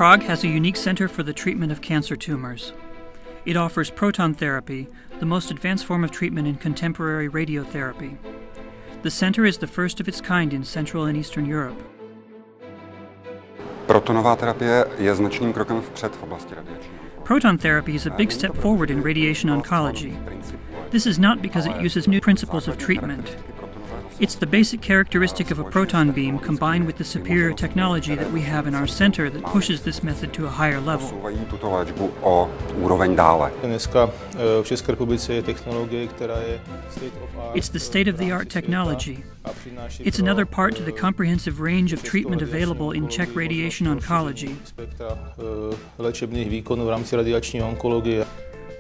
Prague has a unique center for the treatment of cancer tumors. It offers proton therapy, the most advanced form of treatment in contemporary radiotherapy. The center is the first of its kind in Central and Eastern Europe. Protonová terapie je značným krokem vpřed v oblasti radiační. Proton therapy is a big step forward in radiation oncology. This is not because it uses new principles of treatment. It's the basic characteristic of a proton beam combined with the superior technology that we have in our center that pushes this method to a higher level. It's the state-of-the-art technology. It's another part to the comprehensive range of treatment available in Czech radiation oncology.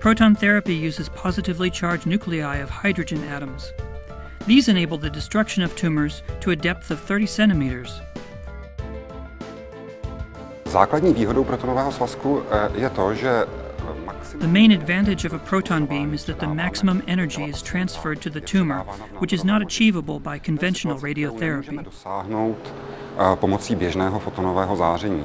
Proton therapy uses positively charged nuclei of hydrogen atoms. These enable the destruction of tumors to a depth of 30 centimeters. Základní výhodou protonového svazku je to, že the main advantage of a proton beam is that the maximum energy is transferred to the tumor, which is not achievable by conventional radiotherapy. Pomocí běžného fotonového záření.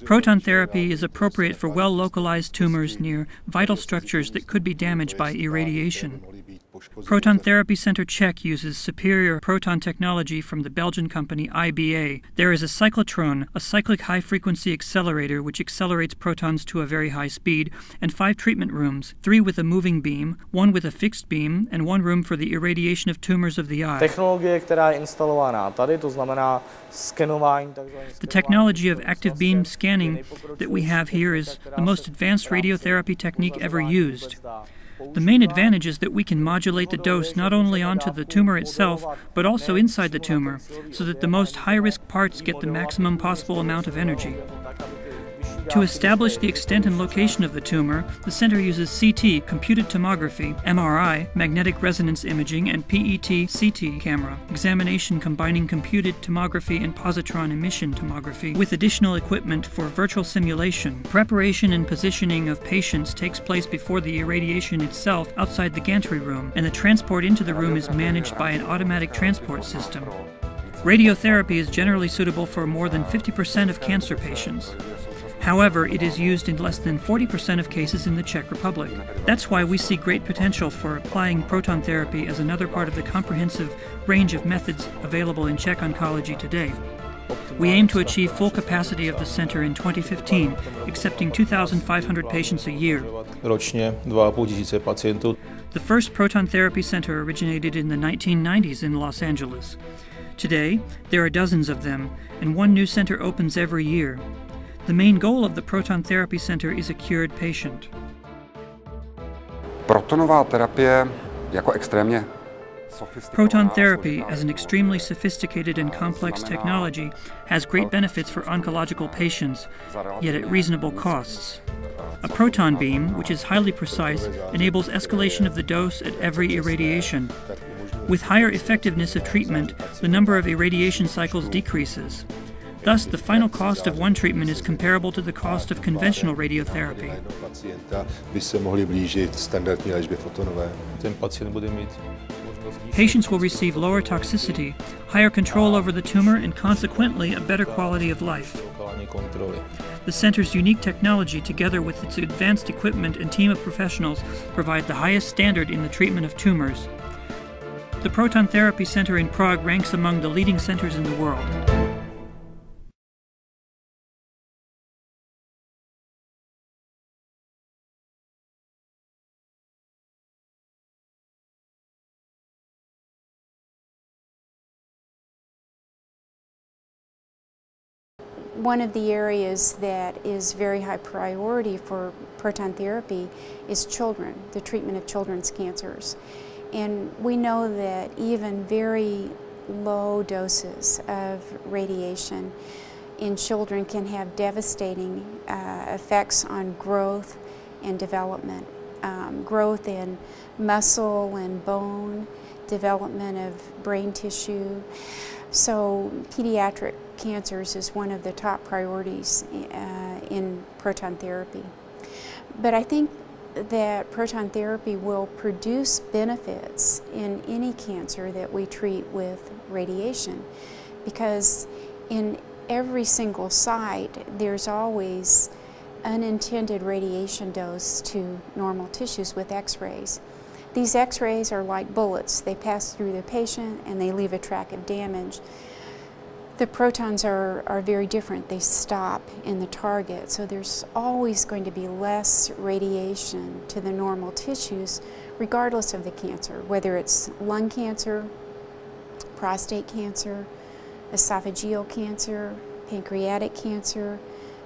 Proton therapy is appropriate for well-localized tumors near vital structures that could be damaged by irradiation. Proton Therapy Center Czech uses superior proton technology from the Belgian company IBA. There is a cyclotron, a cyclic high-frequency accelerator which accelerates protons to a very high speed, and 5 treatment rooms, 3 with a moving beam, 1 with a fixed beam, and 1 room for the irradiation of tumors of the eye. Technologie, která je instalovaná tady, to znamená skenování. The technology of active beam scanning that we have here is the most advanced radiotherapy technique ever used. The main advantage is that we can modulate the dose not only onto the tumor itself, but also inside the tumor, so that the most high-risk parts get the maximum possible amount of energy. To establish the extent and location of the tumor, the center uses CT, computed tomography, MRI, magnetic resonance imaging, and PET-CT camera examination combining computed tomography and positron emission tomography with additional equipment for virtual simulation. Preparation and positioning of patients takes place before the irradiation itself outside the gantry room, and the transport into the room is managed by an automatic transport system. Radiotherapy is generally suitable for more than 50% of cancer patients. However, it is used in less than 40% of cases in the Czech Republic. That's why we see great potential for applying proton therapy as another part of the comprehensive range of methods available in Czech oncology today. We aim to achieve full capacity of the center in 2015, accepting 2,500 patients a year. The first proton therapy center originated in the 1990s in Los Angeles. Today, there are dozens of them, and one new center opens every year. The main goal of the Proton Therapy Center is a cured patient. Protonová terapie jako extrémně Proton therapy, as an extremely sophisticated and complex technology, has great benefits for oncological patients, yet at reasonable costs. A proton beam, which is highly precise, enables escalation of the dose at every irradiation. With higher effectiveness of treatment, the number of irradiation cycles decreases. Thus, the final cost of one treatment is comparable to the cost of conventional radiotherapy. Patients will receive lower toxicity, higher control over the tumor, and consequently a better quality of life. The center's unique technology, together with its advanced equipment and team of professionals, provide the highest standard in the treatment of tumors. The Proton Therapy Center in Prague ranks among the leading centers in the world. One of the areas that is very high priority for proton therapy is children, the treatment of children's cancers. And we know that even very low doses of radiation in children can have devastating effects on growth and development. Growth in muscle and bone, development of brain tissue. So pediatric cancers is one of the top priorities in proton therapy. But I think that proton therapy will produce benefits in any cancer that we treat with radiation, because in every single site, there's always unintended radiation dose to normal tissues with x-rays. These x-rays are like bullets. They pass through the patient and they leave a track of damage. The protons are very different. They stop in the target, so there's always going to be less radiation to the normal tissues regardless of the cancer, whether it's lung cancer, prostate cancer, esophageal cancer, pancreatic cancer,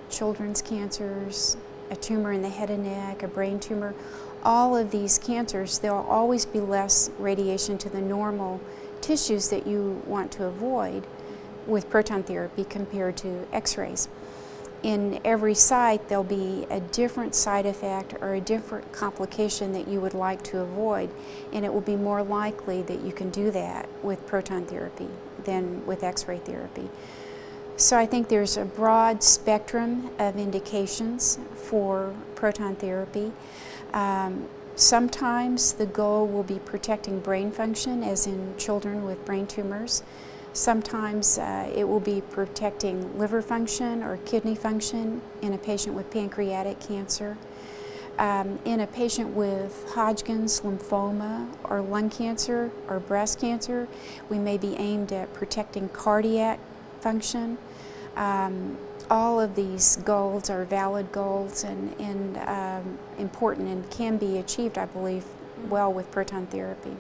children's cancers, a tumor in the head and neck, a brain tumor. All of these cancers, there will always be less radiation to the normal tissues that you want to avoid with proton therapy compared to x-rays. In every site, there'll be a different side effect or a different complication that you would like to avoid, and it will be more likely that you can do that with proton therapy than with x-ray therapy. So I think there's a broad spectrum of indications for proton therapy. Sometimes the goal will be protecting brain function, as in children with brain tumors. Sometimes it will be protecting liver function or kidney function in a patient with pancreatic cancer. In a patient with Hodgkin's lymphoma or lung cancer or breast cancer, we may be aimed at protecting cardiac function. All of these goals are valid goals and important and can be achieved, I believe, well with proton therapy.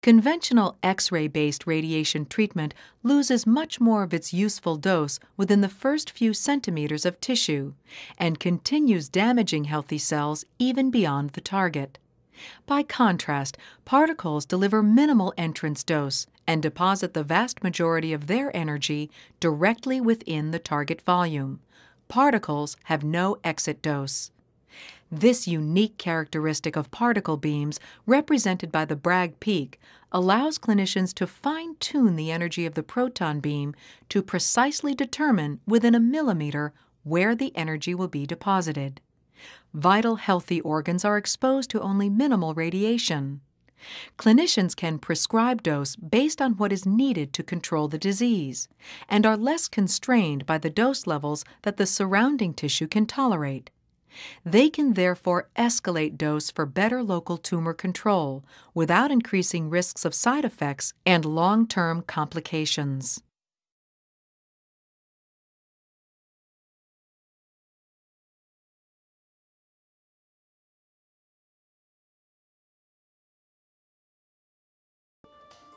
Conventional X-ray-based radiation treatment loses much more of its useful dose within the first few centimeters of tissue and continues damaging healthy cells even beyond the target. By contrast, particles deliver minimal entrance dose and deposit the vast majority of their energy directly within the target volume. Particles have no exit dose. This unique characteristic of particle beams, represented by the Bragg peak, allows clinicians to fine-tune the energy of the proton beam to precisely determine within a millimeter where the energy will be deposited. Vital healthy organs are exposed to only minimal radiation. Clinicians can prescribe dose based on what is needed to control the disease and are less constrained by the dose levels that the surrounding tissue can tolerate. They can therefore escalate dose for better local tumor control without increasing risks of side effects and long-term complications.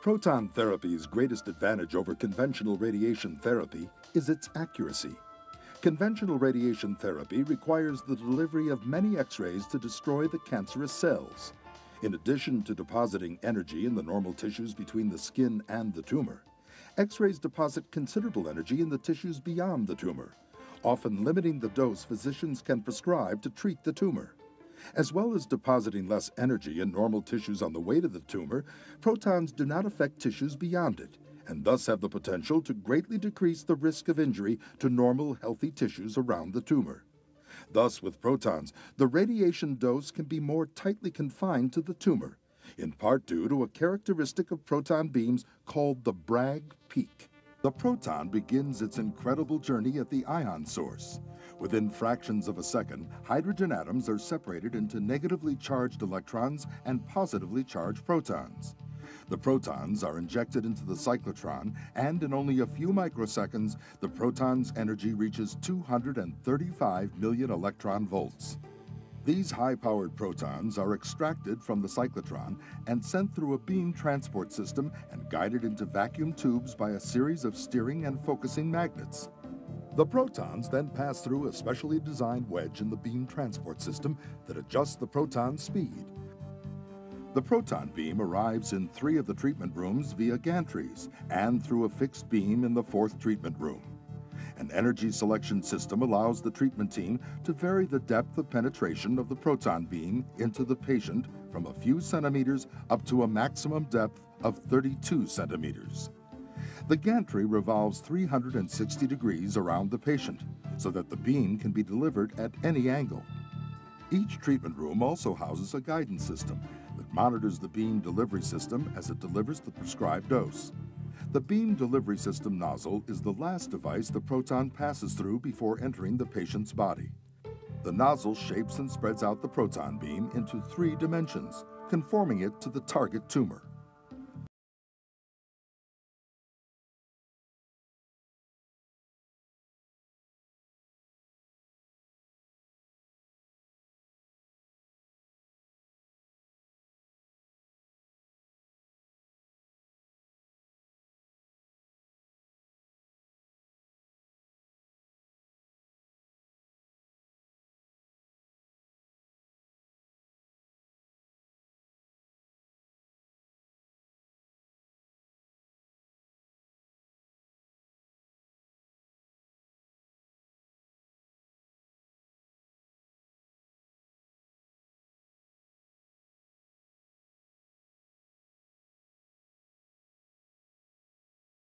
Proton therapy's greatest advantage over conventional radiation therapy is its accuracy. Conventional radiation therapy requires the delivery of many X-rays to destroy the cancerous cells. In addition to depositing energy in the normal tissues between the skin and the tumor, X-rays deposit considerable energy in the tissues beyond the tumor, often limiting the dose physicians can prescribe to treat the tumor. As well as depositing less energy in normal tissues on the way to the tumor, protons do not affect tissues beyond it, and thus have the potential to greatly decrease the risk of injury to normal, healthy tissues around the tumor. Thus, with protons, the radiation dose can be more tightly confined to the tumor, in part due to a characteristic of proton beams called the Bragg peak. The proton begins its incredible journey at the ion source. Within fractions of a second, hydrogen atoms are separated into negatively charged electrons and positively charged protons. The protons are injected into the cyclotron, and in only a few microseconds, the proton's energy reaches 235 million electron volts. These high-powered protons are extracted from the cyclotron and sent through a beam transport system and guided into vacuum tubes by a series of steering and focusing magnets. The protons then pass through a specially designed wedge in the beam transport system that adjusts the proton's speed. The proton beam arrives in 3 of the treatment rooms via gantries and through a fixed beam in the 4th treatment room. An energy selection system allows the treatment team to vary the depth of penetration of the proton beam into the patient from a few centimeters up to a maximum depth of 32 centimeters. The gantry revolves 360 degrees around the patient so that the beam can be delivered at any angle. Each treatment room also houses a guidance system that monitors the beam delivery system as it delivers the prescribed dose. The beam delivery system nozzle is the last device the proton passes through before entering the patient's body. The nozzle shapes and spreads out the proton beam into 3 dimensions, conforming it to the target tumor.